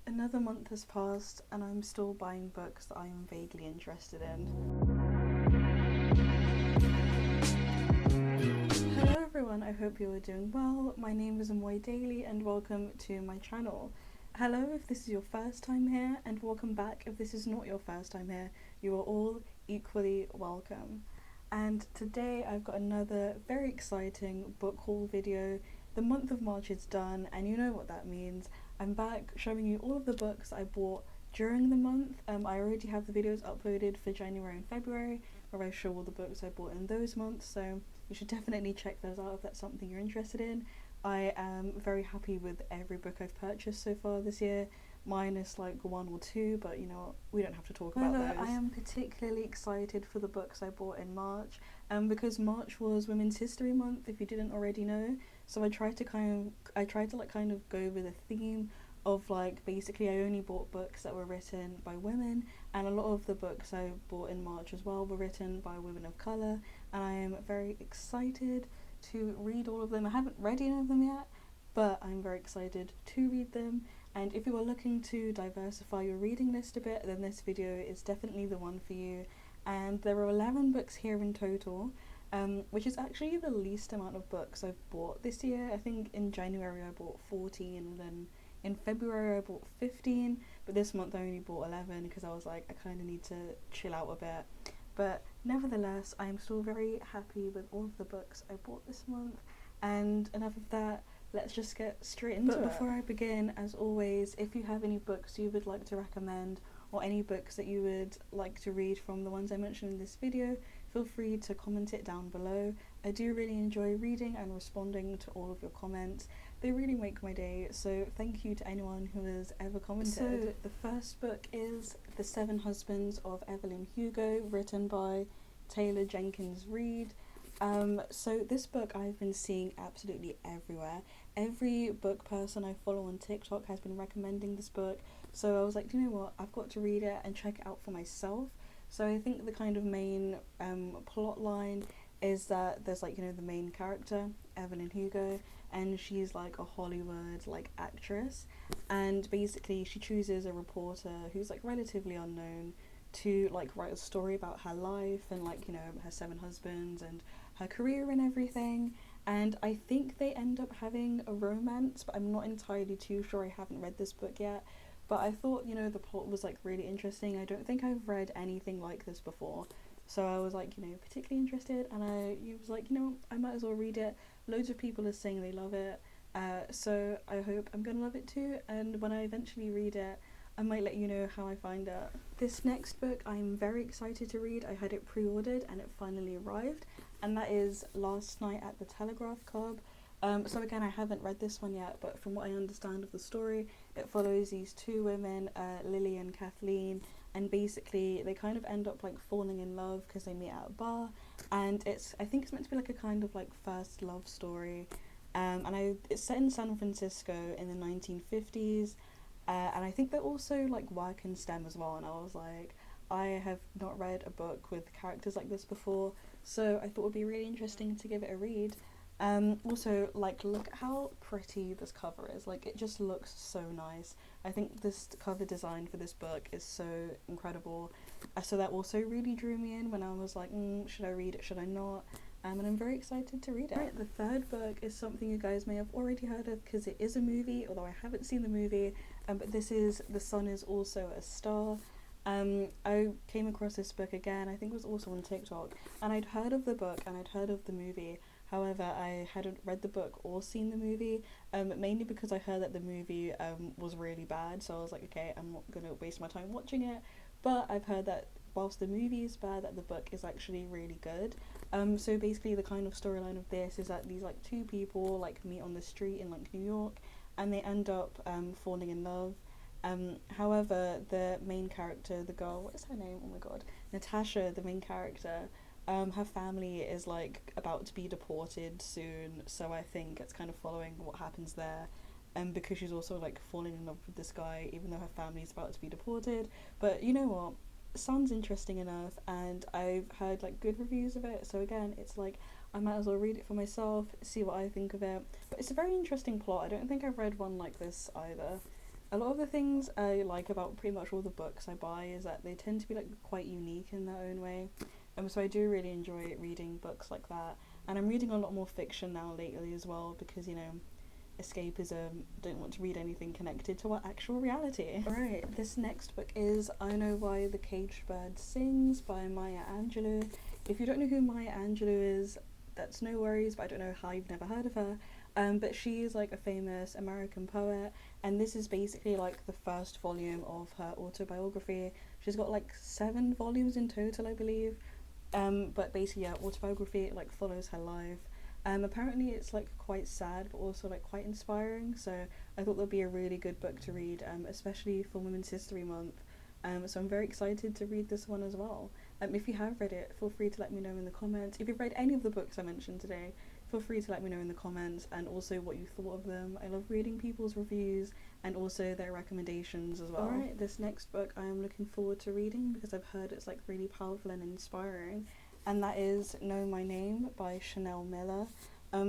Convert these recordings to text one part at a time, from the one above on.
Another month has passed and I'm still buying books that I am vaguely interested in. Hello everyone, I hope you are doing well. My name is Amoy Daily and welcome to my channel. Hello if this is your first time here, and welcome back if this is not your first time here. You are all equally welcome. And today I've got another very exciting book haul video. The month of March is done and you know what that means. I'm back showing you all of the books I bought during the month. I already have the videos uploaded for January and February where I show all the books I bought in those months, so you should definitely check those out if that's something you're interested in. I am very happy with every book I've purchased so far this year, minus like one or two, but you know, we don't have to talk about those. I am particularly excited for the books I bought in March, because March was Women's History Month, if you didn't already know. So I tried to kind of go with a theme of like, basically I only bought books that were written by women, and a lot of the books I bought in March as well were written by women of colour, and I am very excited to read all of them. I haven't read any of them yet, but I'm very excited to read them. And if you are looking to diversify your reading list a bit, then this video is definitely the one for you. And there are 11 books here in total, which is actually the least amount of books I've bought this year. I think in January I bought 14, and then in February I bought 15, but this month I only bought 11 because I was like, I kind of need to chill out a bit. But nevertheless, I am still very happy with all of the books I bought this month. And enough of that, let's just get straight into it. But before I begin, as always, if you have any books you would like to recommend, or any books that you would like to read from the ones I mentioned in this video, feel free to comment it down below. I do really enjoy reading and responding to all of your comments. They really make my day, so thank you to anyone who has ever commented. So the first book is The Seven Husbands of Evelyn Hugo, written by Taylor Jenkins Reid. So this book I've been seeing absolutely everywhere. Every book person I follow on TikTok has been recommending this book, so I was like, you know what, I've got to read it and check it out for myself. So I think the kind of main plot line is that there's like, you know, the main character, Evelyn Hugo, and she's like a Hollywood like actress, and basically she chooses a reporter who's like relatively unknown to like write a story about her life and like, you know, her 7 husbands and her career and everything. And I think they end up having a romance, but I'm not entirely too sure. I haven't read this book yet, but I thought, you know, the plot was like really interesting. I don't think I've read anything like this before, so I was like, you know, particularly interested, and I was like, you know, I might as well read it. Loads of people are saying they love it, so I hope I'm gonna love it too, and when I eventually read it, I might let you know how I find it. This next book I'm very excited to read. I had it pre-ordered and it finally arrived, and that is Last Night at the Telegraph Club. So again, I haven't read this one yet, but from what I understand of the story, it follows these 2 women, Lily and Kathleen, and basically they kind of end up like falling in love because they meet at a bar, and I think it's meant to be like a kind of like first love story, and it's set in San Francisco in the 1950s, and I think they also like work in STEM as well, and I was like, I have not read a book with characters like this before, so I thought it would be really interesting to give it a read. Also, like, look at how pretty this cover is. Like, it just looks so nice. I think this cover design for this book is so incredible. So that also really drew me in when I was like, should I read it, should I not? And I'm very excited to read it. Right, the third book is something you guys may have already heard of because it is a movie, although I haven't seen the movie, but this is The Sun Is Also a Star. I came across this book again, I think it was also on TikTok, and I'd heard of the book and I'd heard of the movie. However, I hadn't read the book or seen the movie, mainly because I heard that the movie was really bad, so I was like, okay, I'm not going to waste my time watching it, but I've heard that whilst the movie is bad, that the book is actually really good. So basically the kind of storyline of this is that these like 2 people like meet on the street in like New York, and they end up falling in love. However, the main character, the girl, what is her name? Oh my god, Natasha, the main character, her family is like about to be deported soon, so I think it's kind of following what happens there, and because she's also like falling in love with this guy even though her family is about to be deported. But you know what, sounds interesting enough, and I've heard like good reviews of it, so again, it's like I might as well read it for myself, see what I think of it. But it's a very interesting plot. I don't think I've read one like this either. A lot of the things I like about pretty much all the books I buy is that they tend to be like quite unique in their own way. So I do really enjoy reading books like that. And I'm reading a lot more fiction now lately as well because, you know, escapism, don't want to read anything connected to our actual reality. Alright, this next book is I Know Why the Caged Bird Sings by Maya Angelou. If you don't know who Maya Angelou is, that's no worries, but I don't know how you've never heard of her. But she is like a famous American poet, and this is basically like the first volume of her autobiography. She's got like 7 volumes in total, I believe. But basically, yeah, autobiography, it like follows her life. Apparently it's like quite sad, but also like quite inspiring. So I thought that'd be a really good book to read, especially for Women's History Month. So I'm very excited to read this one as well. If you have read it, feel free to let me know in the comments. If you've read any of the books I mentioned today, feel free to let me know in the comments, and also what you thought of them. I love reading people's reviews and also their recommendations as well. Alright, this next book I am looking forward to reading because I've heard it's like really powerful and inspiring, and that is Know My Name by Chanel Miller.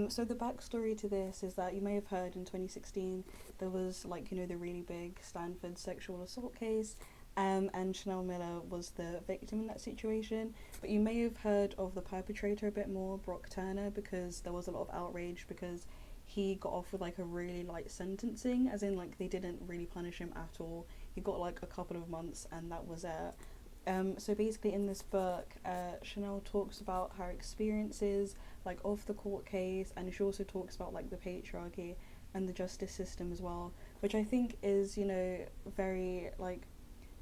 So the backstory to this is that you may have heard in 2016 there was like, you know, the really big Stanford sexual assault case, and Chanel Miller was the victim in that situation. But you may have heard of the perpetrator a bit more, Brock Turner, because there was a lot of outrage because he got off with like a really light sentencing, as in like they didn't really punish him at all. He got like a couple of months and that was it. So basically in this book, Chanel talks about her experiences like of the court case, and she also talks about like the patriarchy and the justice system as well, which I think is, you know, very like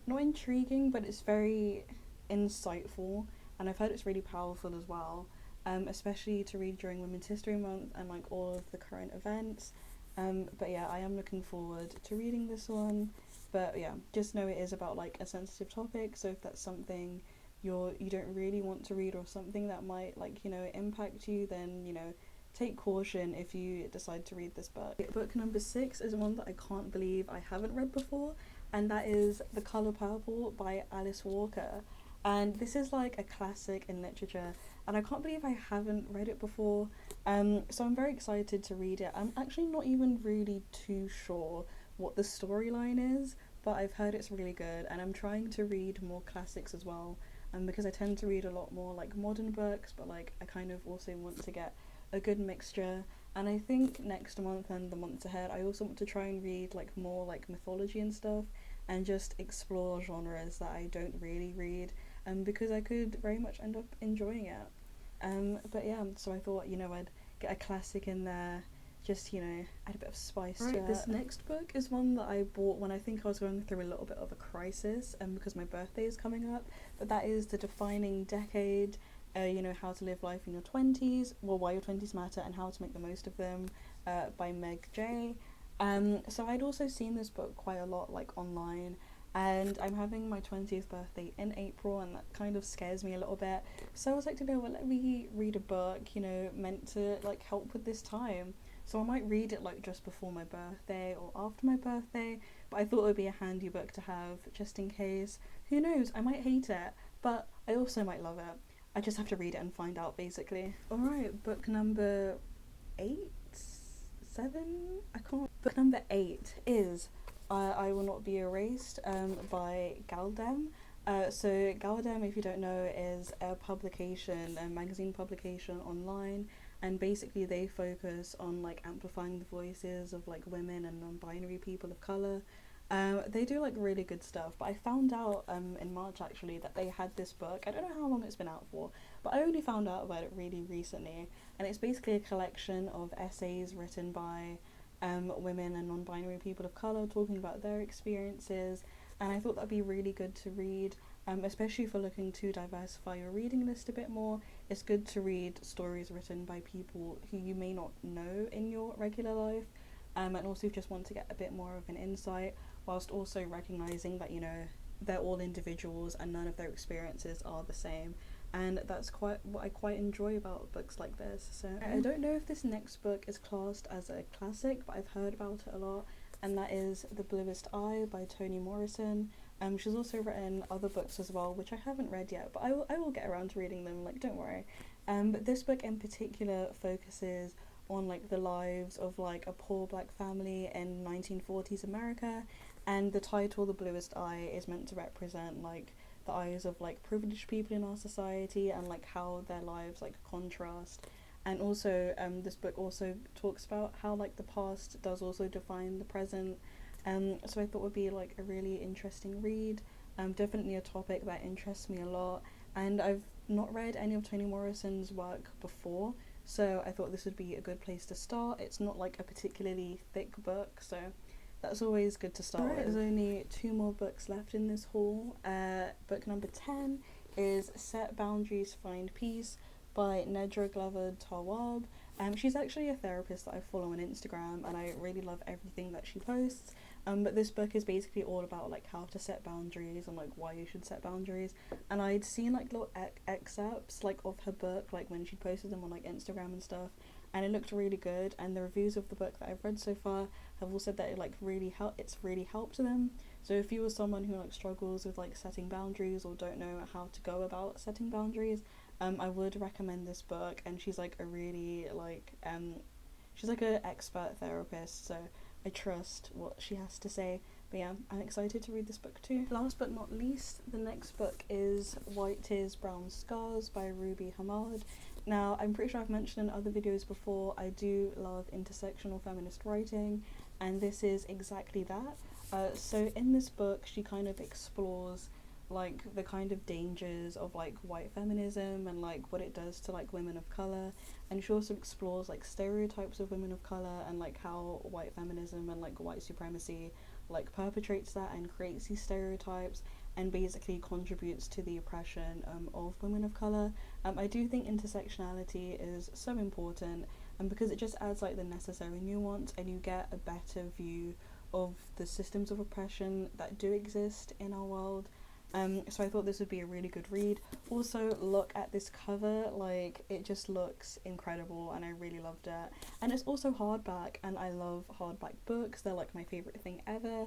not intriguing, but it's very insightful, and I've heard it's really powerful as well, especially to read during Women's History Month and like all of the current events. But yeah, I am looking forward to reading this one. But yeah, just know it is about like a sensitive topic, so if that's something you don't really want to read, or something that might like, you know, impact you, then, you know, take caution if you decide to read this book. Book number 6 is one that I can't believe I haven't read before, and that is The Colour Purple by Alice Walker. And this is like a classic in literature, and I can't believe I haven't read it before. So I'm very excited to read it. I'm actually not even really too sure what the storyline is, but I've heard it's really good, and I'm trying to read more classics as well, because I tend to read a lot more like modern books, but like I kind of also want to get a good mixture. And I think next month and the months ahead I also want to try and read like more like mythology and stuff, and just explore genres that I don't really read, because I could very much end up enjoying it. But yeah, so I thought, you know, I'd get a classic in there, just, you know, add a bit of spice to it. This next book is one that I bought when I think I was going through a little bit of a crisis, because my birthday is coming up, but that is The Defining Decade, you know, How to Live Life in Your 20s, well, why your 20s matter and how to make the most of them, by Meg J. So I'd also seen this book quite a lot like online, and I'm having my 20th birthday in April, and that kind of scares me a little bit. So I was like, you know, well, let me read a book, you know, meant to like help with this time. So I might read it like just before my birthday or after my birthday, but I thought it would be a handy book to have just in case. Who knows, I might hate it, but I also might love it. I just have to read it and find out, basically. Alright, book number 8? 7? I can't. Book number 8 is I Will Not Be Erased, by Galdem. So Galdem, if you don't know, is a publication, a magazine publication online, and basically they focus on like amplifying the voices of like women and non-binary people of color. They do like really good stuff, but I found out in March actually that they had this book. I don't know how long it's been out for, but I only found out about it really recently, and it's basically a collection of essays written by women and non-binary people of color talking about their experiences, and I thought that'd be really good to read, especially if you're looking to diversify your reading list a bit more. It's good to read stories written by people who you may not know in your regular life, and also just want to get a bit more of an insight, whilst also recognizing that, you know, they're all individuals and none of their experiences are the same. And that's quite what I quite enjoy about books like this. So I don't know if this next book is classed as a classic, but I've heard about it a lot, and that is The Bluest Eye by Toni Morrison. She's also written other books as well, which I haven't read yet, but I will get around to reading them, like, don't worry. But this book in particular focuses on like the lives of like a poor black family in 1940s America, and the title The Bluest Eye is meant to represent like the eyes of like privileged people in our society and like how their lives like contrast. And also this book also talks about how like the past does also define the present. So I thought would be like a really interesting read. Definitely a topic that interests me a lot, and I've not read any of Toni Morrison's work before, so I thought this would be a good place to start. It's not like a particularly thick book, so that's always good to start with. There's only 2 more books left in this haul. Book number 10 is Set Boundaries, Find Peace by Nedra Glover Tawwab. She's actually a therapist that I follow on Instagram, and I really love everything that she posts. But this book is basically all about like how to set boundaries and like why you should set boundaries. And I'd seen like little excerpts like of her book, like when she posted them on like Instagram and stuff, and it looked really good. And the reviews of the book that I've read so far have all said that it like it's really helped them. So if you are someone who like struggles with like setting boundaries or don't know how to go about setting boundaries, I would recommend this book. And she's like a really like she's like an expert therapist, so I trust what she has to say. But yeah, I'm excited to read this book too. Last but not least, the next book is White Tears, Brown Scars by Ruby Hamad. Now, I'm pretty sure I've mentioned in other videos before, I do love intersectional feminist writing, and this is exactly that. So in this book, she kind of explores like the kind of dangers of like white feminism and like what it does to like women of color, and she also explores like stereotypes of women of color and like how white feminism and like white supremacy like perpetrates that and creates these stereotypes and basically contributes to the oppression of women of color. I do think intersectionality is so important, and because it just adds like the necessary nuance and you get a better view of the systems of oppression that do exist in our world. So I thought this would be a really good read. Also, look at this cover, like it just looks incredible and I really loved it. And it's also hardback, and I love hardback books. They're like my favourite thing ever.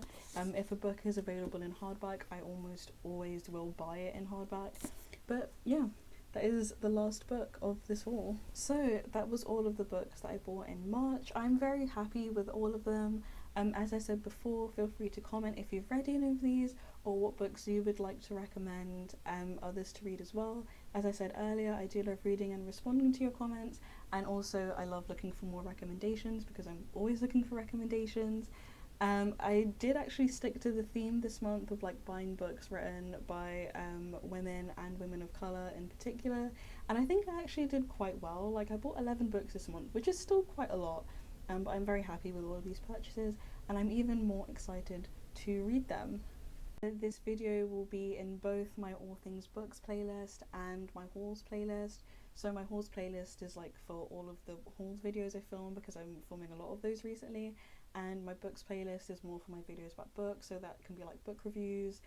If a book is available in hardback, I almost always will buy it in hardback. But yeah, that is the last book of this haul. So that was all of the books that I bought in March. I'm very happy with all of them. As I said before, feel free to comment if you've read any of these or what books you would like to recommend others to read as well. As I said earlier, I do love reading and responding to your comments, and also I love looking for more recommendations because I'm always looking for recommendations. I did actually stick to the theme this month of like buying books written by women and women of colour in particular, and I think I actually did quite well. Like I bought 11 books this month, which is still quite a lot, but I'm very happy with all of these purchases, and I'm even more excited to read them. This video will be in both my All Things Books playlist and my hauls playlist. So my hauls playlist is like for all of the hauls videos I film, because I'm filming a lot of those recently, and my books playlist is more for my videos about books, so that can be like book reviews,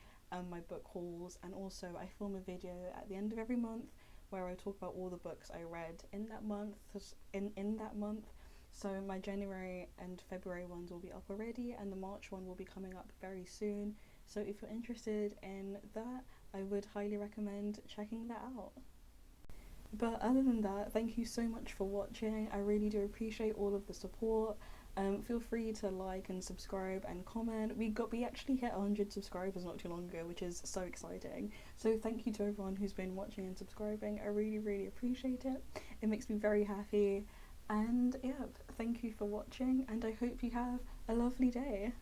my book hauls, and also I film a video at the end of every month where I talk about all the books I read in that month. So my January and February ones will be up already, and the March one will be coming up very soon. So if you're interested in that, I would highly recommend checking that out. But other than that, thank you so much for watching. I really do appreciate all of the support. Feel free to like and subscribe and comment. We actually hit 100 subscribers not too long ago, which is so exciting. So thank you to everyone who's been watching and subscribing. I really appreciate it. It makes me very happy. And yeah, thank you for watching, and I hope you have a lovely day.